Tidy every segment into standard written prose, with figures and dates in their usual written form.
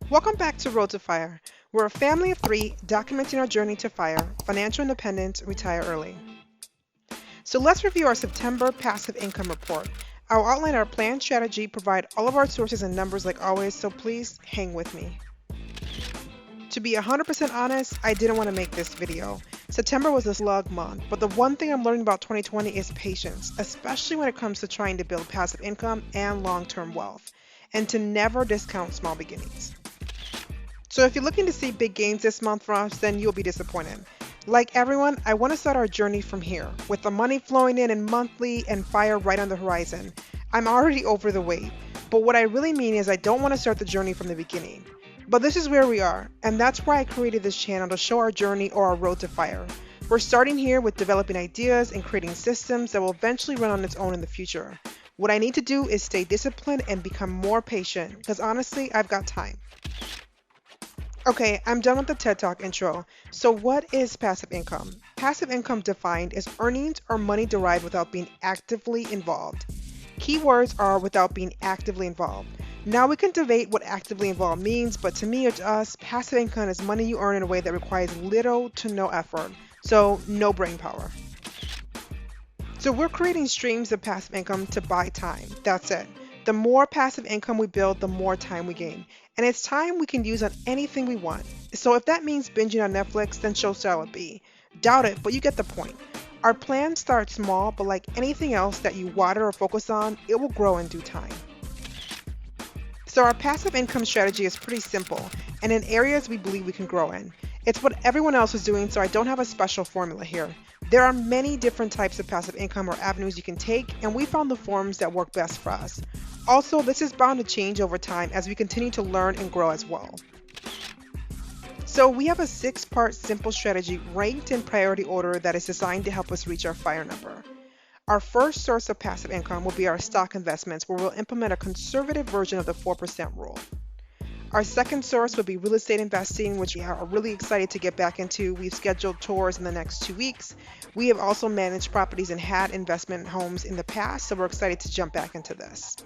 Welcome back to Road to Fire. We're a family of three documenting our journey to fire, financial independence, retire early. So let's review our September passive income report. I'll outline our plan strategy, provide all of our sources and numbers like always, so please hang with me. To be 100% honest, I didn't want to make this video. September was a slug month, but the one thing I'm learning about 2020 is patience, especially when it comes to trying to build passive income and long-term wealth, and to never discount small beginnings. So if you're looking to see big gains this month from us, then you'll be disappointed. Like everyone, I want to start our journey from here, with the money flowing in and monthly and fire right on the horizon. I'm already over the wait, but what I really mean is I don't want to start the journey from the beginning. But this is where we are, and that's why I created this channel to show our journey or our road to fire. We're starting here with developing ideas and creating systems that will eventually run on its own in the future. What I need to do is stay disciplined and become more patient, because honestly, I've got time. Okay, I'm done with the TED Talk intro. So what is passive income? Passive income defined as earnings or money derived without being actively involved. Keywords are without being actively involved. Now we can debate what actively involved means, but to me or to us, passive income is money you earn in a way that requires little to no effort. So no brain power. So we're creating streams of passive income to buy time. That's it. The more passive income we build, the more time we gain. And it's time we can use on anything we want. So if that means binging on Netflix, then so shall it be. Doubt it, but you get the point. Our plan starts small, but like anything else that you water or focus on, it will grow in due time. So our passive income strategy is pretty simple, and in areas we believe we can grow in. It's what everyone else is doing, so I don't have a special formula here. There are many different types of passive income or avenues you can take, and we found the forms that work best for us. Also, this is bound to change over time as we continue to learn and grow as well. So we have a 6-part simple strategy ranked in priority order that is designed to help us reach our fire number. Our first source of passive income will be our stock investments, where we'll implement a conservative version of the 4% rule. Our second source would be real estate investing, which we are really excited to get back into. We've scheduled tours in the next 2 weeks. We have also managed properties and had investment homes in the past, so we're excited to jump back into this.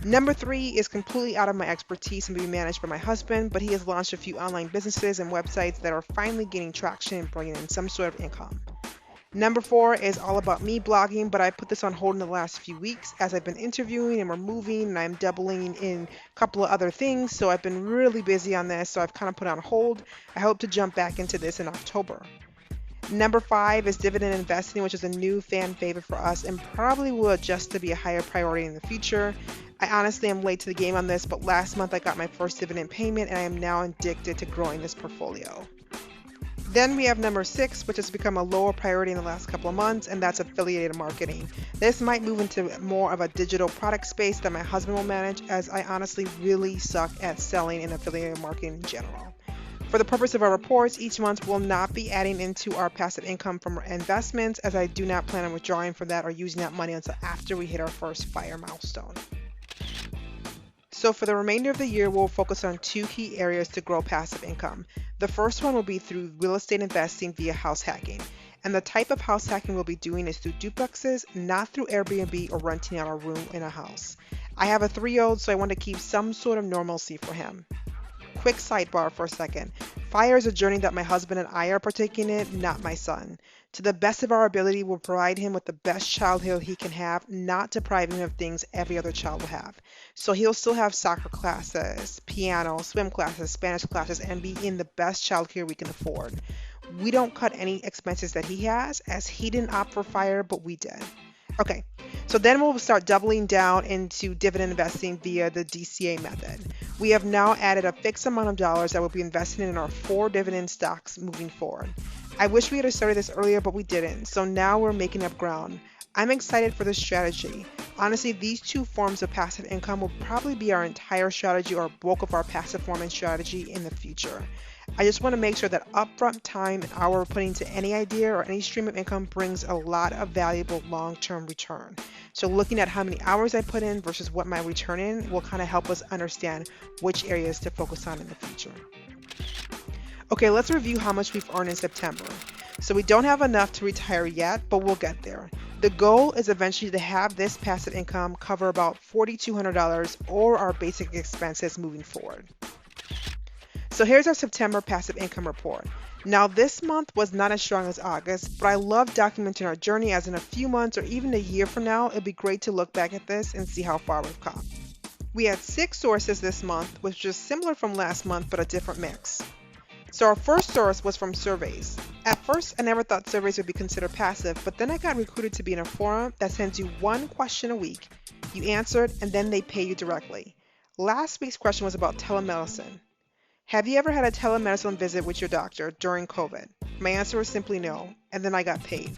Number 3 is completely out of my expertise and will be managed by my husband, but he has launched a few online businesses and websites that are finally gaining traction and bringing in some sort of income. Number 4 is all about me blogging, but I put this on hold in the last few weeks as I've been interviewing and we're moving and I'm doubling in a couple of other things, so I've been really busy on this, so I've kind of put on hold. I hope to jump back into this in October. Number 5 is dividend investing, which is a new fan favorite for us and probably will adjust to be a higher priority in the future. I honestly am late to the game on this, but last month I got my first dividend payment and I am now addicted to growing this portfolio. Then we have number 6, which has become a lower priority in the last couple of months, and that's affiliated marketing. This might move into more of a digital product space that my husband will manage, as I honestly really suck at selling and affiliated marketing in general. For the purpose of our reports, each month will not be adding into our passive income from our investments, as I do not plan on withdrawing from that or using that money until after we hit our first fire milestone. So for the remainder of the year, we'll focus on 2 key areas to grow passive income. The first one will be through real estate investing via house hacking. And the type of house hacking we'll be doing is through duplexes, not through Airbnb or renting out a room in a house. I have a 3-year-old, so I want to keep some sort of normalcy for him. Quick sidebar for a second. Fire is a journey that my husband and I are partaking in, not my son. To the best of our ability, we'll provide him with the best childhood he can have, not depriving him of things every other child will have. So he'll still have soccer classes, piano, swim classes, Spanish classes, and be in the best childcare we can afford. We don't cut any expenses that he has, as he didn't opt for fire, but we did. Okay, so then we'll start doubling down into dividend investing via the DCA method. We have now added a fixed amount of dollars that will be invested in our 4 dividend stocks moving forward. I wish we had started this earlier, but we didn't, so now we're making up ground. I'm excited for this strategy. Honestly, these 2 forms of passive income will probably be our entire strategy or bulk of our passive form and strategy in the future. I just want to make sure that upfront time and hour we're putting to any idea or any stream of income brings a lot of valuable long-term return. So looking at how many hours I put in versus what my return in will kind of help us understand which areas to focus on in the future. Okay, let's review how much we've earned in September. So we don't have enough to retire yet, but we'll get there. The goal is eventually to have this passive income cover about $4,200 or our basic expenses moving forward. So here's our September passive income report. Now this month was not as strong as August, but I love documenting our journey, as in a few months or even a year from now, it'd be great to look back at this and see how far we've come. We had 6 sources this month, which was similar from last month but a different mix. So our first source was from surveys. At first, I never thought surveys would be considered passive, but then I got recruited to be in a forum that sends you one question a week. You answer it, and then they pay you directly. Last week's question was about telemedicine. Have you ever had a telemedicine visit with your doctor during COVID? My answer was simply no, and then I got paid.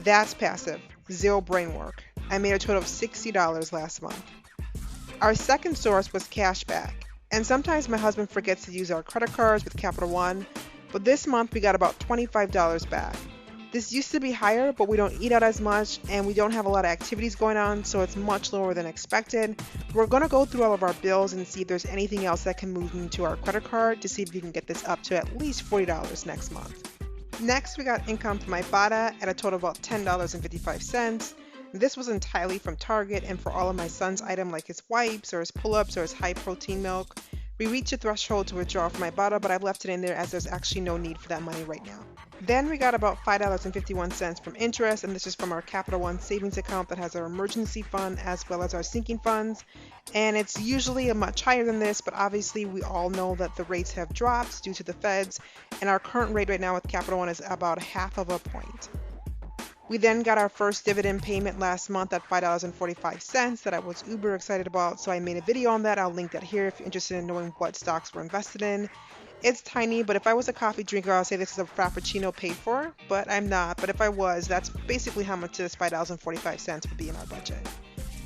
That's passive, zero brain work. I made a total of $60 last month. Our second source was cashback, and sometimes my husband forgets to use our credit cards with Capital One, but this month we got about $25 back. This used to be higher, but we don't eat out as much and we don't have a lot of activities going on, so it's much lower than expected. We're going to go through all of our bills and see if there's anything else that can move into our credit card to see if we can get this up to at least $40 next month. Next, we got income from Ibotta at a total of about $10.55. This was entirely from Target and for all of my son's items like his wipes or his pull-ups or his high protein milk. We reached a threshold to withdraw from Ibotta, but I've left it in there as there's actually no need for that money right now. Then we got about $5.51 from interest, and this is from our Capital One savings account that has our emergency fund as well as our sinking funds. And it's usually a much higher than this, but obviously we all know that the rates have dropped due to the feds, and our current rate right now with Capital One is about half of a point. We then got our first dividend payment last month at $5.45 that I was uber excited about, so I made a video on that. I'll link that here if you're interested in knowing what stocks we're invested in. It's tiny, but if I was a coffee drinker, I'll say this is a Frappuccino paid for, but I'm not. But if I was, that's basically how much this $5.45 would be in our budget.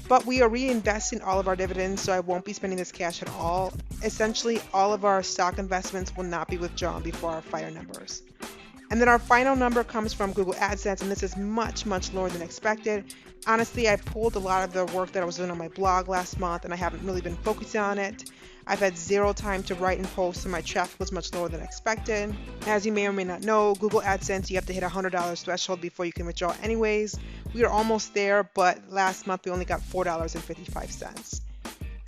But we are reinvesting all of our dividends, so I won't be spending this cash at all. Essentially, all of our stock investments will not be withdrawn before our FIRE numbers. And then our final number comes from Google AdSense, and this is much, much lower than expected. Honestly, I pulled a lot of the work that I was doing on my blog last month, and I haven't really been focusing on it. I've had zero time to write and post, and my traffic was much lower than expected. As you may or may not know, Google AdSense, you have to hit a $100 threshold before you can withdraw anyways. We are almost there, but last month we only got $4.55.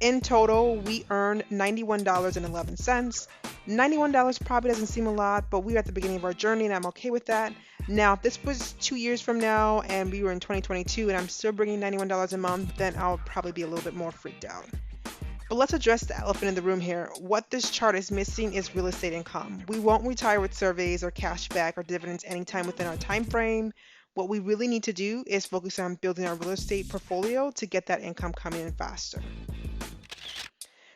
In total, we earned $91.11. $91 probably doesn't seem a lot, but we're at the beginning of our journey and I'm okay with that. Now, if this was 2 years from now and we were in 2022 and I'm still bringing $91 a month, then I'll probably be a little bit more freaked out. But let's address the elephant in the room here. What this chart is missing is real estate income. We won't retire with surveys or cash back or dividends anytime within our time frame. What we really need to do is focus on building our real estate portfolio to get that income coming in faster.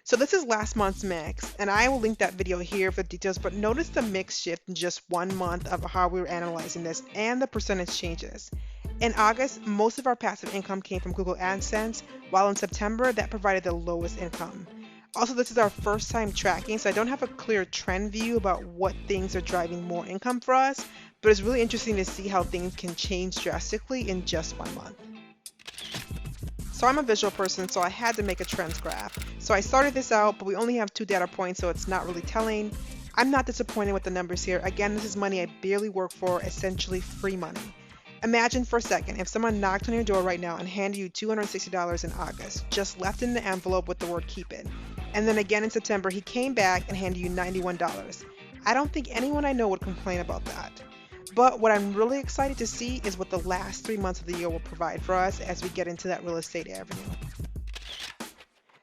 So this is last month's mix, and I will link that video here for the details, but notice the mix shift in just 1 month of how we were analyzing this and the percentage changes. In August, most of our passive income came from Google AdSense, while in September, that provided the lowest income. Also, this is our first time tracking, so I don't have a clear trend view about what things are driving more income for us, but it's really interesting to see how things can change drastically in just 1 month. So I'm a visual person, so I had to make a trends graph. So I started this out, but we only have 2 data points, so it's not really telling. I'm not disappointed with the numbers here. Again, this is money I barely work for, essentially free money. Imagine for a second if someone knocked on your door right now and handed you $260 in August, just left in the envelope with the word keep it. And then again in September, he came back and handed you $91. I don't think anyone I know would complain about that. But what I'm really excited to see is what the last 3 months of the year will provide for us as we get into that real estate avenue.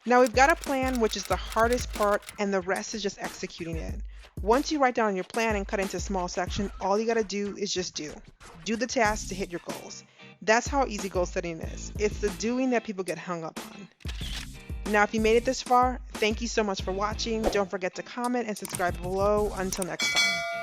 Now we've got a plan, which is the hardest part, and the rest is just executing it. Once you write down your plan and cut into a small section, all you gotta do is just do. Do the tasks to hit your goals. That's how easy goal setting is. It's the doing that people get hung up on. Now, if you made it this far, thank you so much for watching. Don't forget to comment and subscribe below. Until next time.